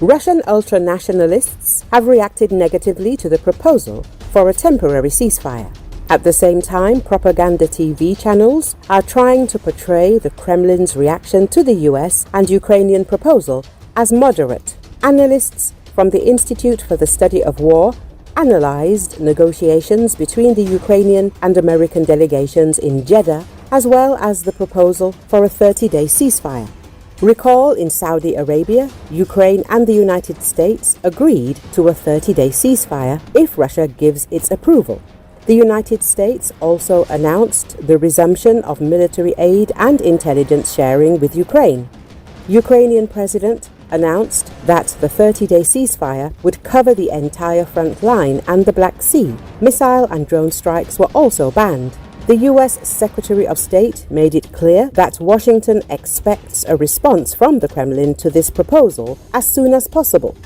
Russian ultranationalists have reacted negatively to the proposal for a temporary ceasefire. At the same time, propaganda TV channels are trying to portray the Kremlin's reaction to the US and Ukrainian proposal as moderate. Analysts from the Institute for the Study of War analyzed negotiations between the Ukrainian and American delegations in Jeddah, as well as the proposal for a 30-day ceasefire. Recall, in Saudi Arabia, Ukraine and the United States agreed to a 30-day ceasefire if Russia gives its approval. The United States also announced the resumption of military aid and intelligence sharing with Ukraine. Ukrainian President announced that the 30-day ceasefire would cover the entire front line and the Black Sea. Missile and drone strikes were also banned. The U.S. Secretary of State made it clear that Washington expects a response from the Kremlin to this proposal as soon as possible.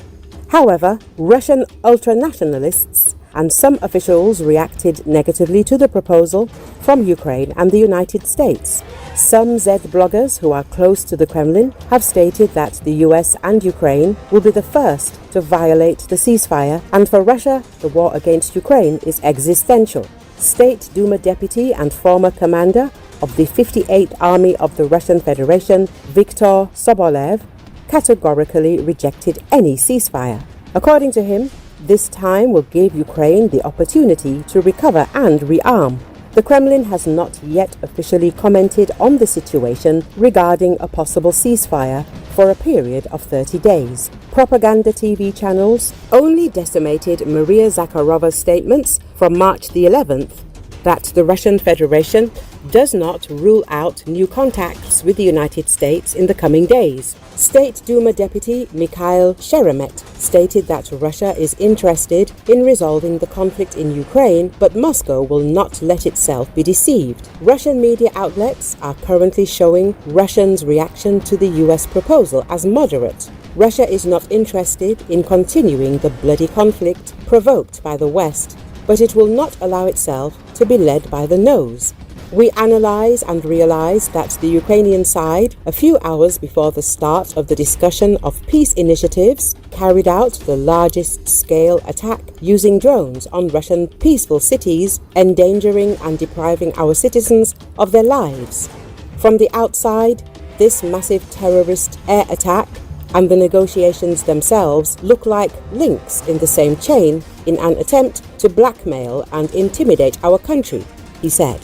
However, Russian ultranationalists and some officials reacted negatively to the proposal from Ukraine and the United States. Some Z bloggers who are close to the Kremlin have stated that the US and Ukraine will be the first to violate the ceasefire, and for Russia, the war against Ukraine is existential. State Duma deputy and former commander of the 58th Army of the Russian Federation, Viktor Sobolev, categorically rejected any ceasefire. According to him, this time will give Ukraine the opportunity to recover and rearm. The Kremlin has not yet officially commented on the situation regarding a possible ceasefire for a period of 30 days. Propaganda TV channels only decimated Maria Zakharova's statements from March the 11th that the Russian Federation does not rule out new contacts with the United States in the coming days. State Duma Deputy Mikhail Sheremet stated that Russia is interested in resolving the conflict in Ukraine, but Moscow will not let itself be deceived. Russian media outlets are currently showing Russians' reaction to the US proposal as moderate. Russia is not interested in continuing the bloody conflict provoked by the West, but it will not allow itself to be led by the nose. We analyze and realize that the Ukrainian side, a few hours before the start of the discussion of peace initiatives, carried out the largest scale attack using drones on Russian peaceful cities, endangering and depriving our citizens of their lives. From the outside, this massive terrorist air attack and the negotiations themselves look like links in the same chain in an attempt to blackmail and intimidate our country, he said.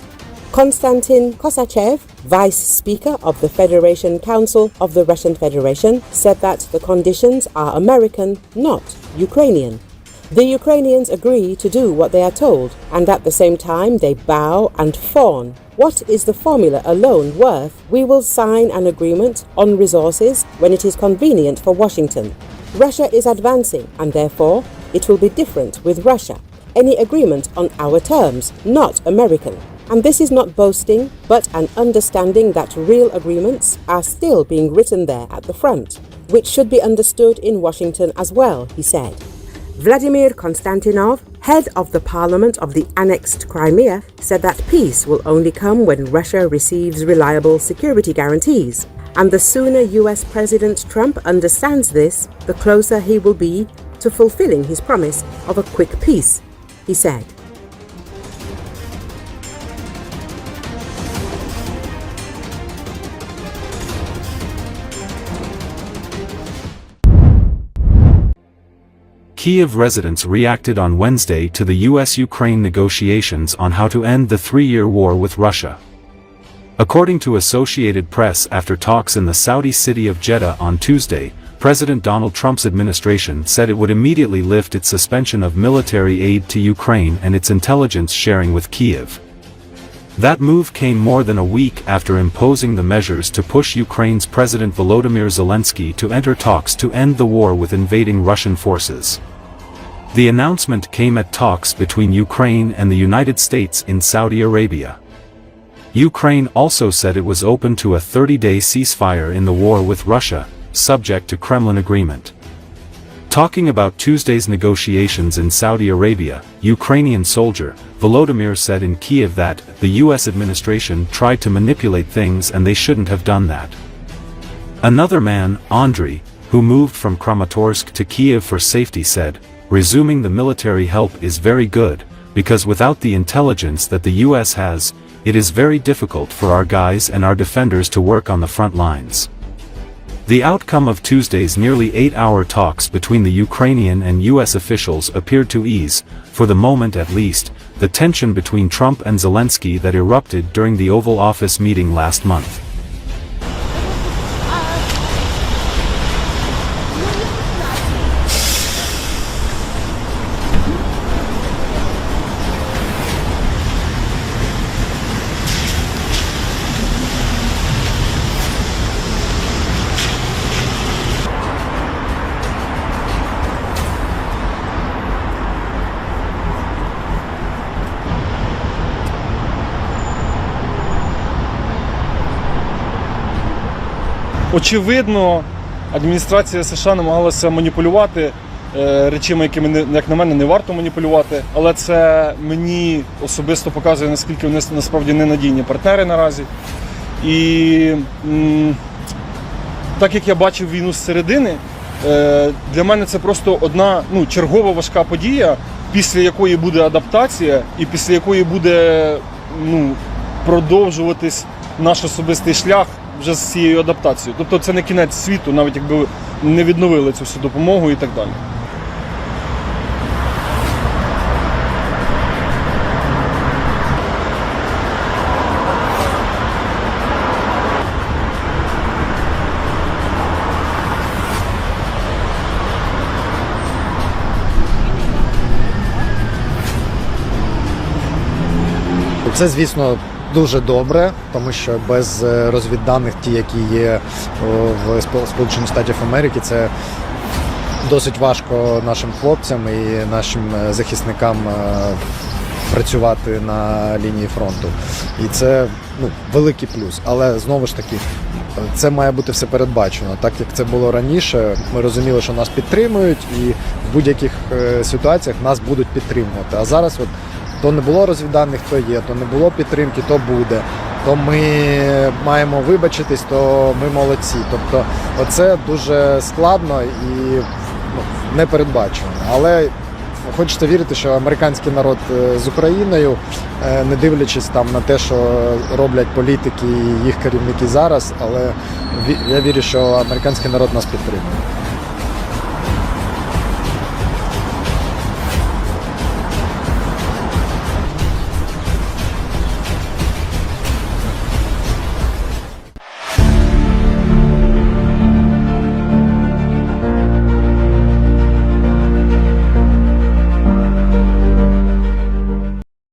Konstantin Kosachev, Vice Speaker of the Federation Council of the Russian Federation, said that the conditions are American, not Ukrainian. The Ukrainians agree to do what they are told, and at the same time they bow and fawn. What is the formula alone worth? We will sign an agreement on resources when it is convenient for Washington. Russia is advancing, and therefore it will be different with Russia. Any agreement on our terms, not American. And this is not boasting, but an understanding that real agreements are still being written there at the front, which should be understood in Washington as well, he said. Vladimir Konstantinov, head of the parliament of the annexed Crimea, said that peace will only come when Russia receives reliable security guarantees. And the sooner US President Trump understands this, the closer he will be to fulfilling his promise of a quick peace, he said. Kyiv residents reacted on Wednesday to the US-Ukraine negotiations on how to end the three-year war with Russia. According to Associated Press, after talks in the Saudi city of Jeddah on Tuesday, President Donald Trump's administration said it would immediately lift its suspension of military aid to Ukraine and its intelligence sharing with Kyiv. That move came more than a week after imposing the measures to push Ukraine's President Volodymyr Zelensky to enter talks to end the war with invading Russian forces. The announcement came at talks between Ukraine and the United States in Saudi Arabia. Ukraine also said it was open to a 30-day ceasefire in the war with Russia, subject to Kremlin agreement. Talking about Tuesday's negotiations in Saudi Arabia, Ukrainian soldier Volodymyr said in Kyiv that the US administration tried to manipulate things and they shouldn't have done that. Another man, Andriy, who moved from Kramatorsk to Kiev for safety, said, "Resuming the military help is very good, because without the intelligence that the US has, it is very difficult for our guys and our defenders to work on the front lines." The outcome of Tuesday's nearly 8-hour talks between the Ukrainian and US officials appeared to ease, for the moment at least, the tension between Trump and Zelensky that erupted during the Oval Office meeting last month. Очевидно, адміністрація США намагалася маніпулювати речами, якими, як на мене, не варто маніпулювати, але це мені особисто показує, наскільки вони насправді ненадійні партнери наразі. І так як я бачив війну зсередини, для мене це просто одна чергова важка подія, після якої буде адаптація і після якої буде продовжуватись наш особистий шлях вже з цією адаптацією. Тобто це не кінець світу, навіть якби не відновили цю всю допомогу і так далі. Це, звісно, дуже добре, тому що без розвідданих, ті, які є в Сполучених Штатів Америки, це досить важко нашим хлопцям і нашим захисникам працювати на лінії фронту. І це великий плюс. Але знову ж таки, це має бути все передбачено. Так як це було раніше, ми розуміли, що нас підтримують і в будь-яких ситуаціях нас будуть підтримувати. А зараз то не було розвідданих, то є, то не було підтримки, то буде. То ми маємо вибачитись, то ми молодці. Тобто оце дуже складно і непередбачено. Але хочеться вірити, що американський народ з Україною, не дивлячись там на те, що роблять політики і їх керівники зараз, але я вірю, що американський народ нас підтримує.